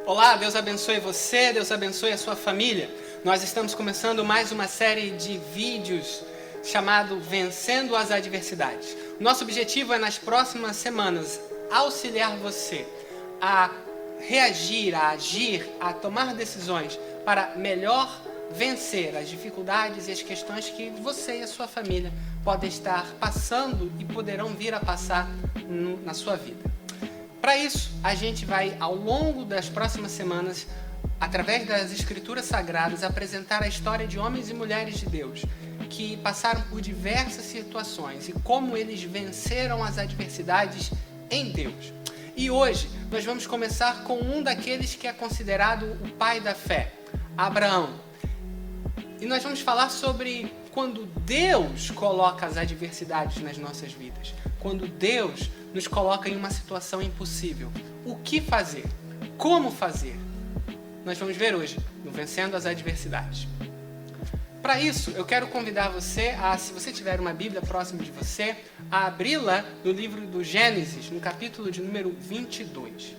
Olá, Deus abençoe você, Deus abençoe a sua família. Nós estamos começando mais uma série de vídeos chamado Vencendo as Adversidades. O nosso objetivo é, nas próximas semanas, auxiliar você a reagir, a agir, a tomar decisões para melhor vencer as dificuldades e as questões que você e a sua família podem estar passando e poderão vir a passar na sua vida. Para isso, a gente vai, ao longo das próximas semanas, através das Escrituras Sagradas, apresentar a história de homens e mulheres de Deus que passaram por diversas situações e como eles venceram as adversidades em Deus. E hoje, nós vamos começar com um daqueles que é considerado o pai da fé, Abraão. E nós vamos falar sobre quando Deus coloca as adversidades nas nossas vidas. Quando Deus nos coloca em uma situação impossível. O que fazer? Como fazer? Nós vamos ver hoje no Vencendo as Adversidades. Para isso, eu quero convidar você a, se você tiver uma Bíblia próxima de você, a abri-la no livro do Gênesis, no capítulo de número 22.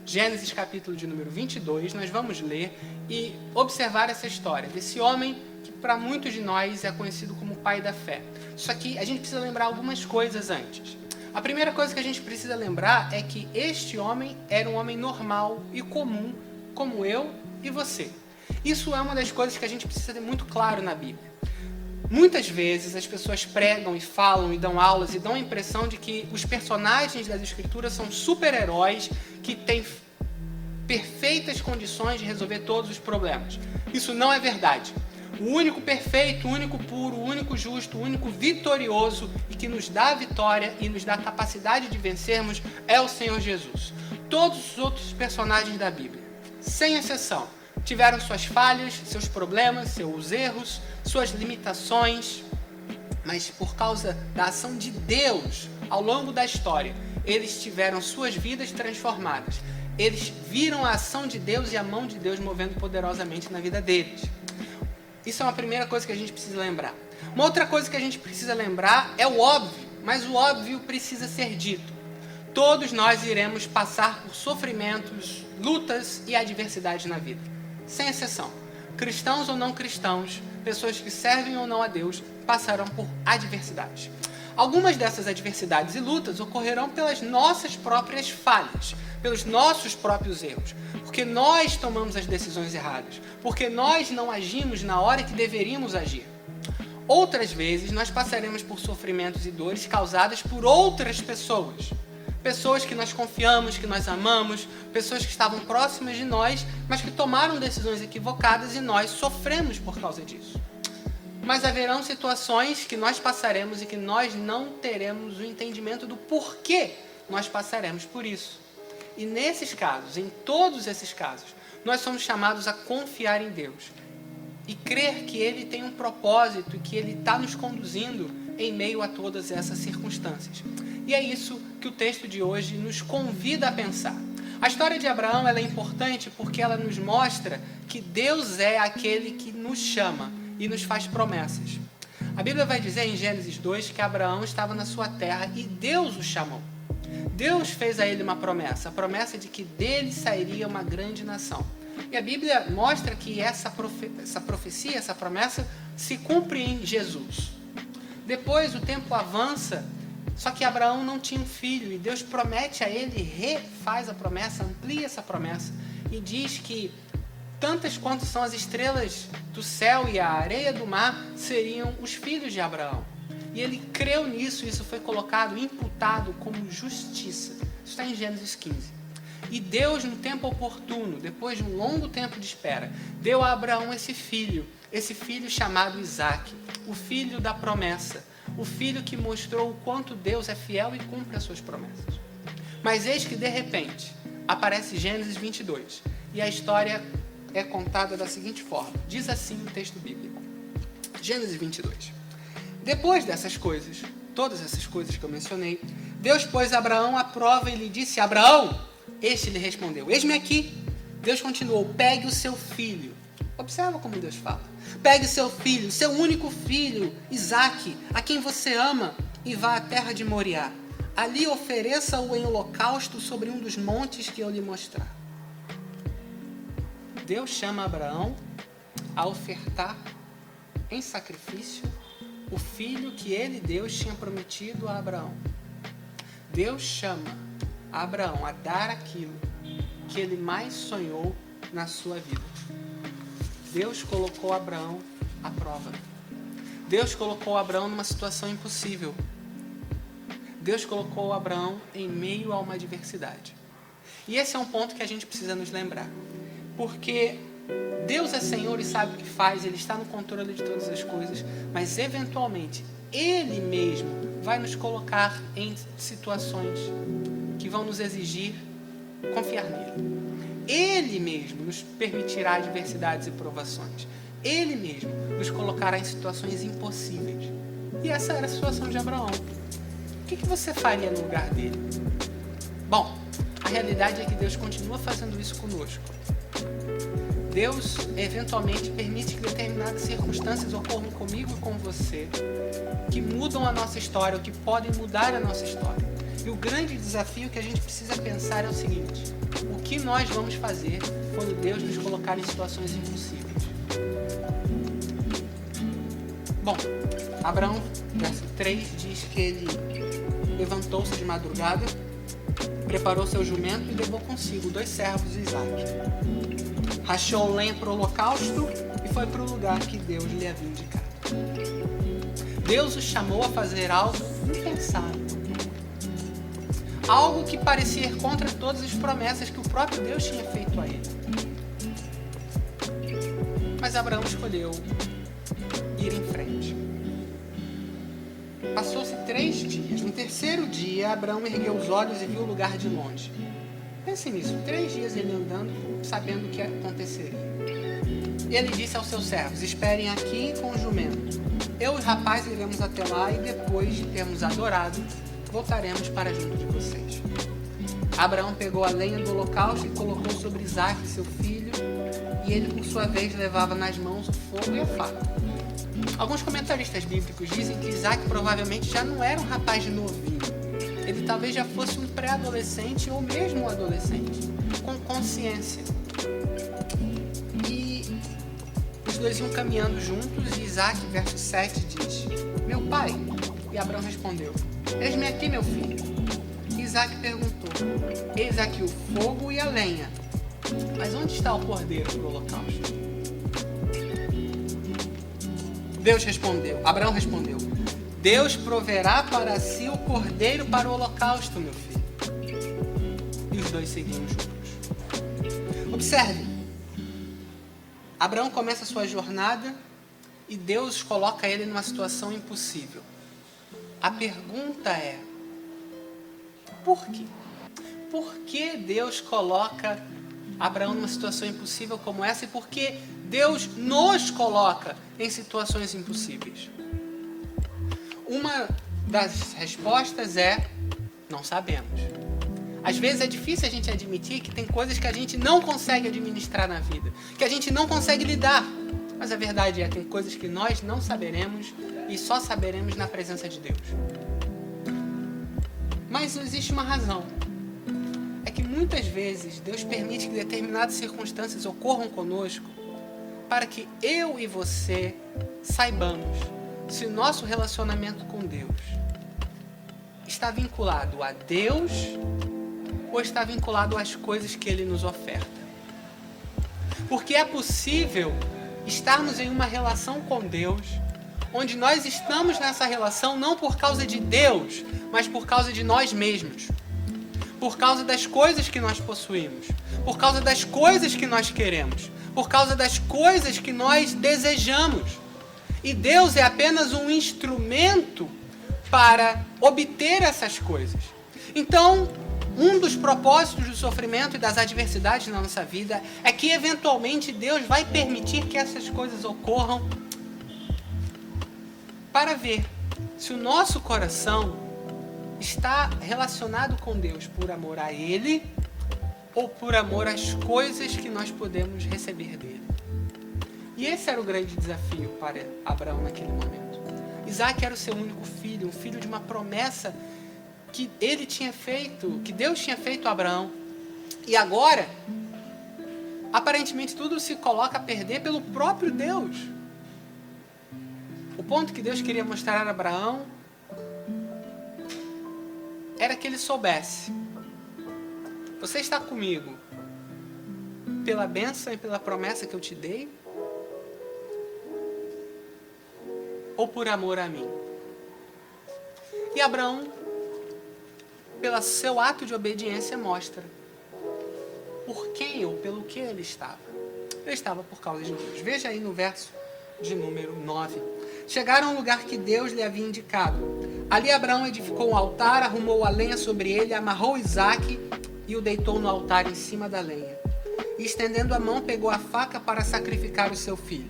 Gênesis, capítulo de número 22, nós vamos ler e observar essa história desse homem que para muitos de nós é conhecido como pai da fé. Só que a gente precisa lembrar algumas coisas antes. A primeira coisa que a gente precisa lembrar é que este homem era um homem normal e comum, como eu e você. Isso é uma das coisas que a gente precisa ter muito claro na Bíblia. Muitas vezes as pessoas pregam e falam e dão aulas e dão a impressão de que os personagens das Escrituras são super-heróis que têm perfeitas condições de resolver todos os problemas. Isso não é verdade. O único perfeito, o único puro, o único justo, o único vitorioso e que nos dá a vitória e nos dá a capacidade de vencermos é o Senhor Jesus. Todos os outros personagens da Bíblia, sem exceção, tiveram suas falhas, seus problemas, seus erros, suas limitações, mas por causa da ação de Deus ao longo da história, eles tiveram suas vidas transformadas. Eles viram a ação de Deus e a mão de Deus movendo poderosamente na vida deles. Isso é uma primeira coisa que a gente precisa lembrar. Uma outra coisa que a gente precisa lembrar é o óbvio, mas o óbvio precisa ser dito. Todos nós iremos passar por sofrimentos, lutas e adversidades na vida, sem exceção. Cristãos ou não cristãos, pessoas que servem ou não a Deus, passarão por adversidades. Algumas dessas adversidades e lutas ocorrerão pelas nossas próprias falhas, pelos nossos próprios erros, porque nós tomamos as decisões erradas, porque nós não agimos na hora que deveríamos agir. Outras vezes, nós passaremos por sofrimentos e dores causadas por outras pessoas. Pessoas que nós confiamos, que nós amamos, pessoas que estavam próximas de nós, mas que tomaram decisões equivocadas e nós sofremos por causa disso. Mas haverão situações que nós passaremos e que nós não teremos o entendimento do porquê nós passaremos por isso. E nesses casos, em todos esses casos, nós somos chamados a confiar em Deus e crer que Ele tem um propósito e que Ele está nos conduzindo em meio a todas essas circunstâncias. E é isso que o texto de hoje nos convida a pensar. A história de Abraão ela é importante porque ela nos mostra que Deus é aquele que nos chama e nos faz promessas. A Bíblia vai dizer em Gênesis 2 que Abraão estava na sua terra e Deus o chamou. Deus fez a ele uma promessa, a promessa de que dele sairia uma grande nação. E a Bíblia mostra que essa profecia, essa promessa, se cumpre em Jesus. Depois o tempo avança, só que Abraão não tinha um filho, e Deus promete a ele, refaz a promessa, amplia essa promessa, e diz que tantas quanto são as estrelas do céu e a areia do mar seriam os filhos de Abraão. E ele creu nisso, isso foi colocado, imputado como justiça. Isso está em Gênesis 15. E Deus, no tempo oportuno, depois de um longo tempo de espera, deu a Abraão esse filho chamado Isaque, o filho da promessa, o filho que mostrou o quanto Deus é fiel e cumpre as suas promessas. Mas eis que, de repente, aparece Gênesis 22, e a história é contada da seguinte forma. Diz assim o texto bíblico. Gênesis 22. Depois dessas coisas, todas essas coisas que eu mencionei, Deus pôs Abraão à prova e lhe disse: Abraão! Este lhe respondeu: eis-me aqui. Deus continuou: pegue o seu filho. Observa como Deus fala. Pegue seu filho, seu único filho, Isaque, a quem você ama, e vá à terra de Moriá. Ali ofereça-o em holocausto sobre um dos montes que eu lhe mostrar. Deus chama Abraão a ofertar em sacrifício o filho que Deus tinha prometido a Abraão. Deus chama Abraão a dar aquilo que ele mais sonhou na sua vida. Deus colocou Abraão à prova. Deus colocou Abraão numa situação impossível. Deus colocou Abraão em meio a uma adversidade. E esse é um ponto que a gente precisa nos lembrar. Porque Deus é Senhor e sabe o que faz, Ele está no controle de todas as coisas, mas eventualmente Ele mesmo vai nos colocar em situações que vão nos exigir confiar nele. Ele mesmo nos permitirá adversidades e provações. Ele mesmo nos colocará em situações impossíveis. E essa era a situação de Abraão. O que você faria no lugar dele? Bom, a realidade é que Deus continua fazendo isso conosco. Deus eventualmente permite que determinadas circunstâncias ocorram comigo e com você, que mudam a nossa história, ou que podem mudar a nossa história. E o grande desafio que a gente precisa pensar é o seguinte: o que nós vamos fazer quando Deus nos colocar em situações impossíveis? Bom, Abraão, verso 3, diz que ele levantou-se de madrugada, preparou seu jumento e levou consigo 2 servos de Isaque. Rachou lenha para o holocausto e foi para o lugar que Deus lhe havia indicado. Deus o chamou a fazer algo impensável. Algo que parecia ir contra todas as promessas que o próprio Deus tinha feito a ele. Mas Abraão escolheu ir em frente. Passou-se 3 dias. No 3º dia, Abraão ergueu os olhos e viu o lugar de longe. Pense nisso, 3 dias ele andando, sabendo o que aconteceria. Ele disse aos seus servos: esperem aqui com o jumento. Eu e o rapaz iremos até lá e depois de termos adorado, voltaremos para junto de vocês. Abraão pegou a lenha do holocausto e colocou sobre Isaque, seu filho, e ele, por sua vez, levava nas mãos o fogo e a faca. Alguns comentaristas bíblicos dizem que Isaque provavelmente já não era um rapaz novinho. Ele talvez já fosse um pré-adolescente ou mesmo um adolescente, com consciência. E os dois iam caminhando juntos e Isaque, verso 7, diz: meu pai. E Abraão respondeu: eis-me aqui, meu filho. E Isaque perguntou: eis aqui o fogo e a lenha, mas onde está o cordeiro para o holocausto? Abraão respondeu: Deus proverá para si o cordeiro para o holocausto, meu filho. E os dois seguiam juntos. Observe, Abraão começa a sua jornada e Deus coloca ele numa situação impossível. A pergunta é: por quê? Por que Deus coloca Abraão numa situação impossível como essa e por que Deus nos coloca em situações impossíveis? Uma das respostas é: não sabemos. Às vezes é difícil a gente admitir que tem coisas que a gente não consegue administrar na vida, que a gente não consegue lidar. Mas a verdade é que tem coisas que nós não saberemos e só saberemos na presença de Deus. Mas existe uma razão. É que muitas vezes Deus permite que determinadas circunstâncias ocorram conosco para que eu e você saibamos se o nosso relacionamento com Deus está vinculado a Deus ou está vinculado às coisas que Ele nos oferta. Porque é possível estarmos em uma relação com Deus, onde nós estamos nessa relação não por causa de Deus, mas por causa de nós mesmos. Por causa das coisas que nós possuímos, por causa das coisas que nós queremos, por causa das coisas que nós desejamos. E Deus é apenas um instrumento para obter essas coisas. Então, um dos propósitos do sofrimento e das adversidades na nossa vida é que, eventualmente, Deus vai permitir que essas coisas ocorram para ver se o nosso coração está relacionado com Deus por amor a Ele ou por amor às coisas que nós podemos receber dele. E esse era o grande desafio para Abraão naquele momento. Isaque era o seu único filho, um filho de uma promessa que ele tinha feito, que Deus tinha feito a Abraão. E agora, aparentemente tudo se coloca a perder pelo próprio Deus. O ponto que Deus queria mostrar a Abraão era que ele soubesse: você está comigo pela bênção e pela promessa que eu te dei, ou por amor a mim? E Abraão, pelo seu ato de obediência, mostra por quem ou pelo que ele estava. Ele estava por causa de Deus. Veja aí no verso de número 9. Chegaram ao lugar que Deus lhe havia indicado. Ali Abraão edificou um altar, arrumou a lenha sobre ele, amarrou Isaque e o deitou no altar em cima da lenha. E estendendo a mão, pegou a faca para sacrificar o seu filho.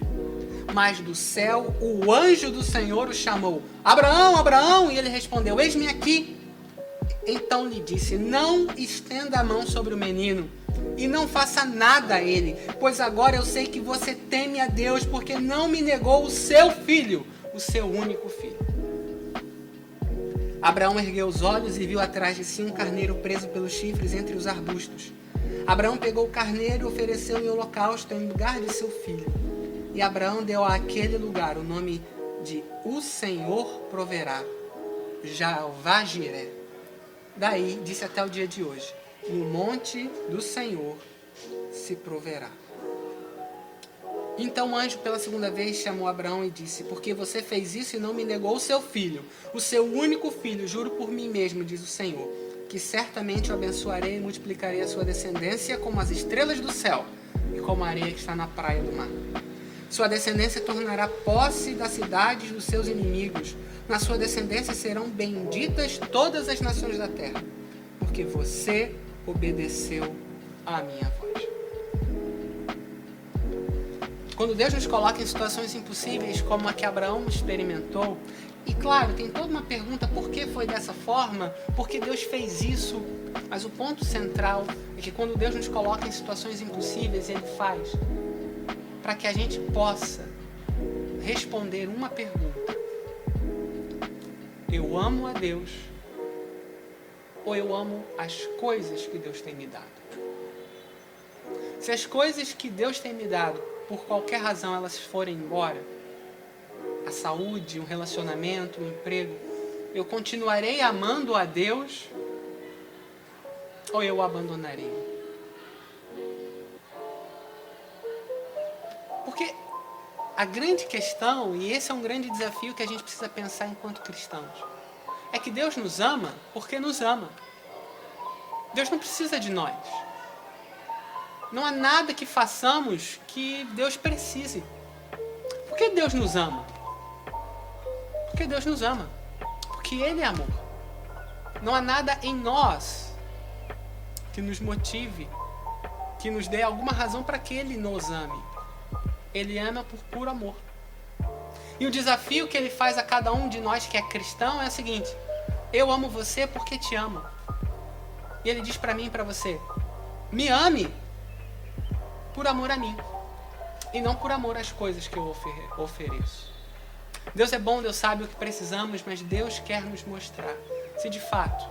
Mas do céu, o anjo do Senhor o chamou: Abraão, Abraão! E ele respondeu: eis-me aqui. Então lhe disse: não estenda a mão sobre o menino e não faça nada a ele, pois agora eu sei que você teme a Deus, porque não me negou o seu filho, o seu único filho. Abraão ergueu os olhos e viu atrás de si um carneiro preso pelos chifres entre os arbustos. Abraão pegou o carneiro e ofereceu em holocausto em lugar de seu filho. E Abraão deu àquele lugar o nome de O Senhor Proverá, Jeová Jiré. Daí, disse até o dia de hoje: no monte do Senhor se proverá. Então o anjo pela segunda vez chamou Abraão e disse: porque você fez isso e não me negou o seu filho, o seu único filho, juro por mim mesmo, diz o Senhor, que certamente o abençoarei e multiplicarei a sua descendência como as estrelas do céu e como a areia que está na praia do mar. Sua descendência tornará posse das cidades dos seus inimigos. Na sua descendência serão benditas todas as nações da terra, porque você obedeceu à minha voz. Quando Deus nos coloca em situações impossíveis, como a que Abraão experimentou, e claro, tem toda uma pergunta: por que foi dessa forma? Por que Deus fez isso? Mas o ponto central é que quando Deus nos coloca em situações impossíveis, Ele faz para que a gente possa responder uma pergunta: eu amo a Deus ou eu amo as coisas que Deus tem me dado? Se as coisas que Deus tem me dado, por qualquer razão, elas forem embora, a saúde, um relacionamento, um emprego, eu continuarei amando a Deus ou eu o abandonarei? Porque a grande questão, e esse é um grande desafio que a gente precisa pensar enquanto cristãos, é que Deus nos ama porque nos ama. Deus não precisa de nós. Não há nada que façamos que Deus precise. Por que Deus nos ama? Porque Deus nos ama. Porque Ele é amor. Não há nada em nós que nos motive, que nos dê alguma razão para que Ele nos ame. Ele ama por puro amor. E o desafio que Ele faz a cada um de nós que é cristão é o seguinte: eu amo você porque te amo. E Ele diz para mim e para você: me ame por amor a mim, e não por amor às coisas que eu ofereço. Deus é bom, Deus sabe o que precisamos, mas Deus quer nos mostrar se de fato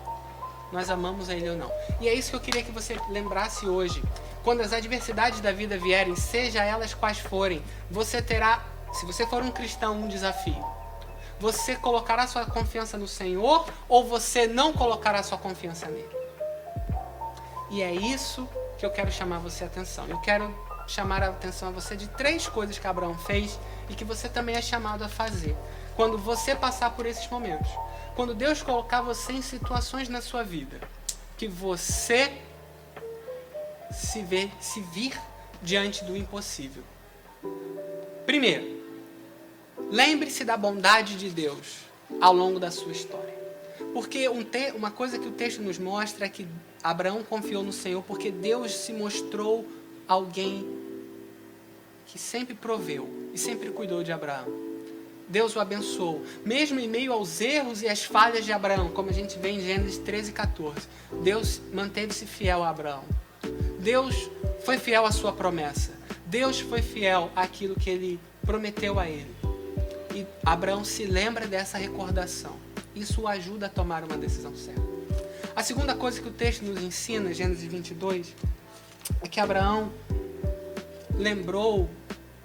nós amamos a Ele ou não. E é isso que eu queria que você lembrasse hoje. Quando as adversidades da vida vierem, seja elas quais forem, você terá, se você for um cristão, um desafio. Você colocará sua confiança no Senhor ou você não colocará sua confiança nele? E é isso que eu quero chamar você a atenção. Eu quero chamar a atenção a você de 3 coisas que Abraão fez e que você também é chamado a fazer quando você passar por esses momentos. Quando Deus colocar você em situações na sua vida que você se vir diante do impossível. Primeiro, lembre-se da bondade de Deus ao longo da sua história. Porque uma coisa que o texto nos mostra é que Abraão confiou no Senhor porque Deus se mostrou alguém que sempre proveu e sempre cuidou de Abraão. Deus o abençoou, mesmo em meio aos erros e às falhas de Abraão, como a gente vê em Gênesis 13 e 14. Deus manteve-se fiel a Abraão. Deus foi fiel à sua promessa. Deus foi fiel àquilo que Ele prometeu a ele. E Abraão se lembra dessa recordação. Isso o ajuda a tomar uma decisão certa. A segunda coisa que o texto nos ensina, Gênesis 22, é que Abraão lembrou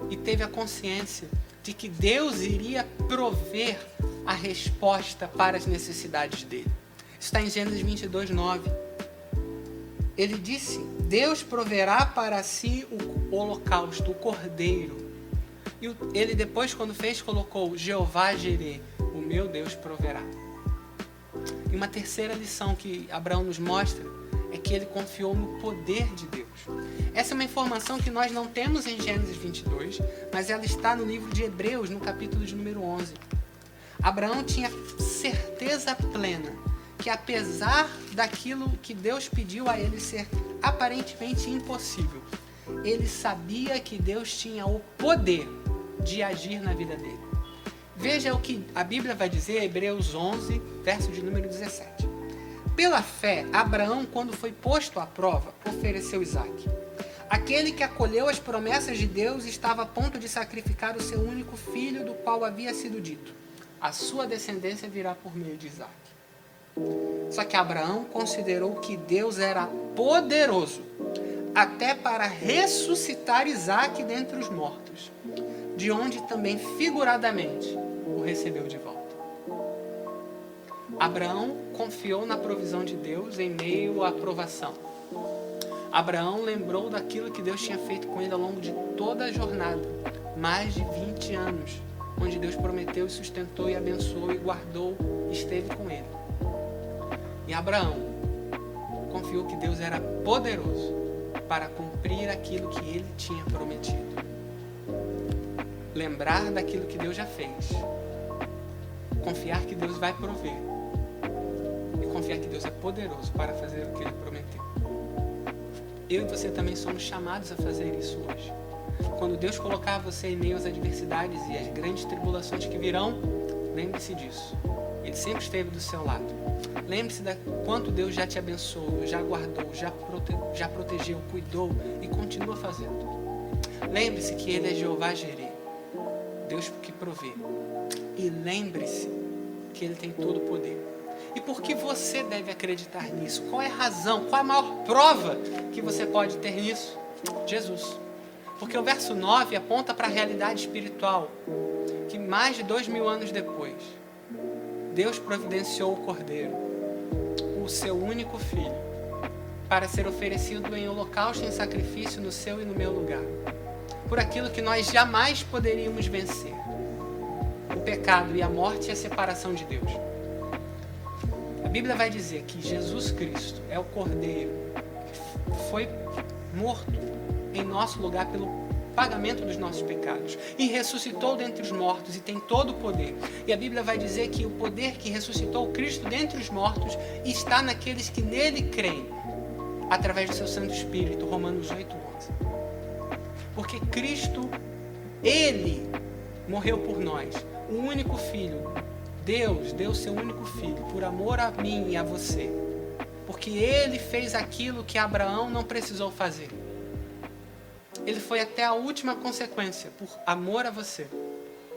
e teve a consciência de que Deus iria prover a resposta para as necessidades dele. Isso está em Gênesis 22, 9. Ele disse: Deus proverá para si o holocausto, o cordeiro. E ele depois, quando fez, colocou: Jeová Jireh, o meu Deus proverá. E uma terceira lição que Abraão nos mostra é que ele confiou no poder de Deus. Essa é uma informação que nós não temos em Gênesis 22, mas ela está no livro de Hebreus, no capítulo de número 11. Abraão tinha certeza plena que, apesar daquilo que Deus pediu a ele ser aparentemente impossível, ele sabia que Deus tinha o poder de agir na vida dele. Veja o que a Bíblia vai dizer, Hebreus 11, verso de número 17. Pela fé, Abraão, quando foi posto à prova, ofereceu Isaque. Aquele que acolheu as promessas de Deus estava a ponto de sacrificar o seu único filho, do qual havia sido dito: a sua descendência virá por meio de Isaque. Só que Abraão considerou que Deus era poderoso até para ressuscitar Isaque dentre os mortos, de onde também figuradamente o recebeu de volta. Abraão confiou na provisão de Deus em meio à provação. Abraão lembrou daquilo que Deus tinha feito com ele ao longo de toda a jornada, mais de 20 anos, onde Deus prometeu e sustentou e abençoou e guardou e esteve com ele. E Abraão confiou que Deus era poderoso para cumprir aquilo que ele tinha prometido. Lembrar daquilo que Deus já fez. Confiar que Deus vai prover. E confiar que Deus é poderoso para fazer o que ele prometeu. Eu e você também somos chamados a fazer isso hoje. Quando Deus colocar você em meio às adversidades e às grandes tribulações que virão, lembre-se disso. Ele sempre esteve do seu lado. Lembre-se de quanto Deus já te abençoou, já guardou, já protegeu, cuidou e continua fazendo. Lembre-se que Ele é Jeová Jireh, Deus que provê. E lembre-se que Ele tem todo o poder. E por que você deve acreditar nisso? Qual é a razão? Qual é a maior prova que você pode ter nisso? Jesus. Porque o verso 9 aponta para a realidade espiritual, que mais de 2000 anos depois, Deus providenciou o Cordeiro, o seu único filho, para ser oferecido em holocausto e em sacrifício no seu e no meu lugar, por aquilo que nós jamais poderíamos vencer: o pecado e a morte e a separação de Deus. A Bíblia vai dizer que Jesus Cristo é o Cordeiro que foi morto em nosso lugar pelo pagamento dos nossos pecados e ressuscitou dentre os mortos e tem todo o poder. E a Bíblia vai dizer que o poder que ressuscitou Cristo dentre os mortos está naqueles que nele creem, através do seu Santo Espírito, Romanos 8:11. Porque Cristo, Ele morreu por nós, o único Filho. Deus deu seu único Filho por amor a mim e a você, porque Ele fez aquilo que Abraão não precisou fazer. Ele foi até a última consequência, por amor a você.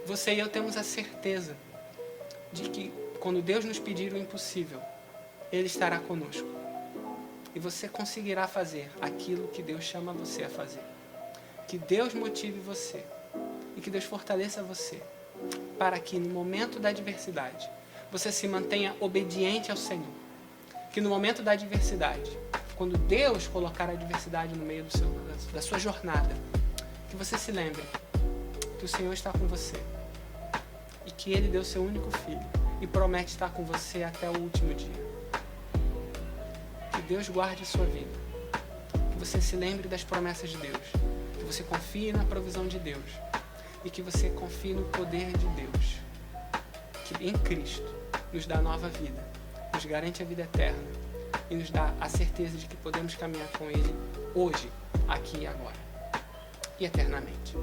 Você e eu temos a certeza de que quando Deus nos pedir o impossível, Ele estará conosco. E você conseguirá fazer aquilo que Deus chama você a fazer. Que Deus motive você e que Deus fortaleça você, para que no momento da adversidade você se mantenha obediente ao Senhor. Que no momento da adversidade, quando Deus colocar a adversidade no meio da sua jornada, que você se lembre que o Senhor está com você e que Ele deu seu único Filho e promete estar com você até o último dia. Que Deus guarde a sua vida, que você se lembre das promessas de Deus, que você confie na provisão de Deus e que você confie no poder de Deus, que em Cristo nos dá nova vida, nos garante a vida eterna e nos dá a certeza de que podemos caminhar com Ele hoje, aqui e agora, e eternamente.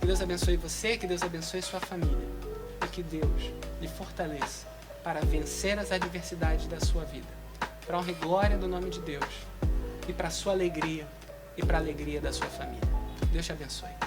Que Deus abençoe você, que Deus abençoe sua família e que Deus lhe fortaleça para vencer as adversidades da sua vida, para a honra e glória do nome de Deus e para a sua alegria e para a alegria da sua família. Deus te abençoe.